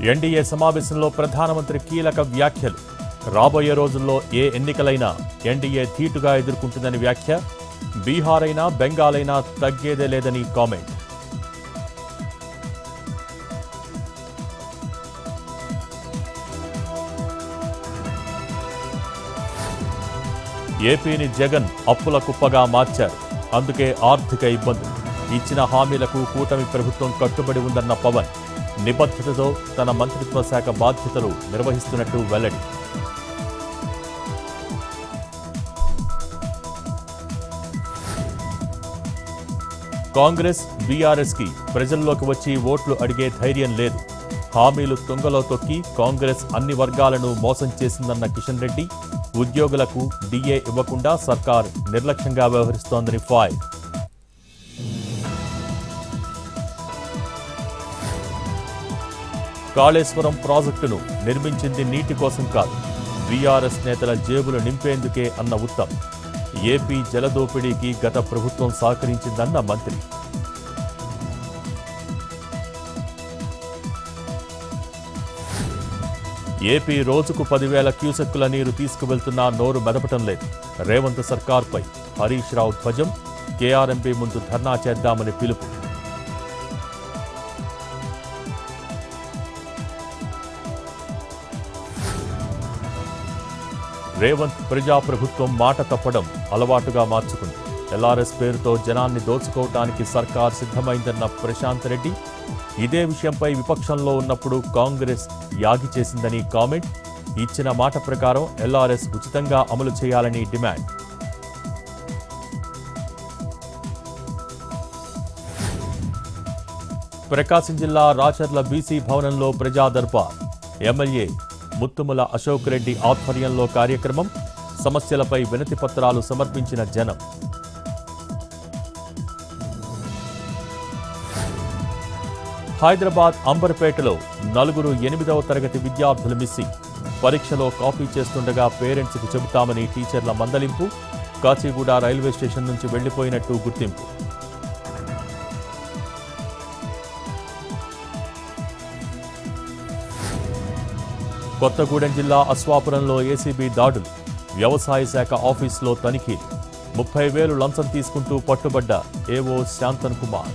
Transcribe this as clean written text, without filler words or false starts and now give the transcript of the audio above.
NDA సమావేశంలో ప్రధానమంత్రి కీలక వ్యాఖ్యలు. రాబోయే రోజుల్లో ఏ ఎన్నికలైనా ఎన్డీఏ ధీటుగా ఎదుర్కొంటుందని వ్యాఖ్య. బీహార్ అయినా బెంగాల్ అయినా తగ్గేదే లేదని కామెంట్. ఏపీని జగన్ అప్పుల కుప్పగా మార్చారు. అందుకే ఆర్థిక ఇబ్బందులు. ఇచ్చిన హామీలకు కూటమి ప్రభుత్వం కట్టుబడి ఉందన్న పవన్ నిబద్ధతతో తన మంత్రిత్వ శాఖ బాధ్యతలు నిర్వహిస్తున్నట్టు వెల్లడి. కాంగ్రెస్ బీఆర్ఎస్కి ప్రజల్లోకి వచ్చి ఓట్లు అడిగే ధైర్యం లేదు. హామీలు తుంగలో తొక్కి కాంగ్రెస్ అన్ని వర్గాలను మోసం చేసిందన్న కిషన్ రెడ్డి. ఉద్యోగులకు డీఏ ఇవ్వకుండా సర్కార్ నిర్లక్ష్యంగా వ్యవహరిస్తోందని ఫైర్. కాళేశ్వరం ప్రాజెక్టును నిర్మించింది నీటి కోసం కాదు, బీఆర్ఎస్ నేతల జేబులు నింపేందుకే అన్న ఉత్తమ్. ఏపీ జలదోపిడీకి గత ప్రభుత్వం సహకరించిందన్న మంత్రి. ఏపీ రోజుకు 10,000 క్యూసెక్కుల నీరు తీసుకువెళ్తున్నా నోరు మెదపటం లేదు. రేవంత్ సర్కార్పై హరీష్ రావు ధ్వజం. కేఆర్ఎంపీ ముందు ధర్నా చేద్దామని పిలుపు. రేవంత్ ప్రజాప్రభుత్వం మాట తప్పడం అలవాటుగా మార్చుకుంది. ఎల్ఆర్ఎస్ పేరుతో జనాన్ని దోచుకోవటానికి సర్కార్ సిద్ధమైందన్న ప్రశాంత్ రెడ్డి. ఇదే విషయంపై విపక్షంలో ఉన్నప్పుడు కాంగ్రెస్ యాగి చేసిందని కామెంట్. ఇచ్చిన మాట ప్రకారం ఎల్ఆర్ఎస్ ఉచితంగా అమలు చేయాలని డిమాండ్. ప్రకాశం జిల్లా రాచర్ల బీసీ భవనంలో ప్రజా దర్బార్. ఎమ్మెల్యే ముత్తుముల అశోక్ రెడ్డి ఆధ్వర్యంలో కార్యక్రమం. సమస్యలపై వినతి పత్రాలు సమర్పించిన జనం. హైదరాబాద్ అంబర్పేటలో 4 8వ తరగతి విద్యార్థులు మిస్సింగ్. పరీక్షలో కాపీ చేస్తుండగా పేరెంట్స్కి చెబుతామని టీచర్ల మందలింపు. కాచిగూడ రైల్వే స్టేషన్ నుంచి వెళ్లిపోయినట్టు గుర్తింపు. కొత్తగూడెం జిల్లా అశ్వాపురంలో ఏసీబీ దాడులు. వ్యవసాయ శాఖ ఆఫీసులో తనిఖీలు. 30,000 లంచం తీసుకుంటూ పట్టుబడ్డ ఏవో శాంతన్ కుమార్.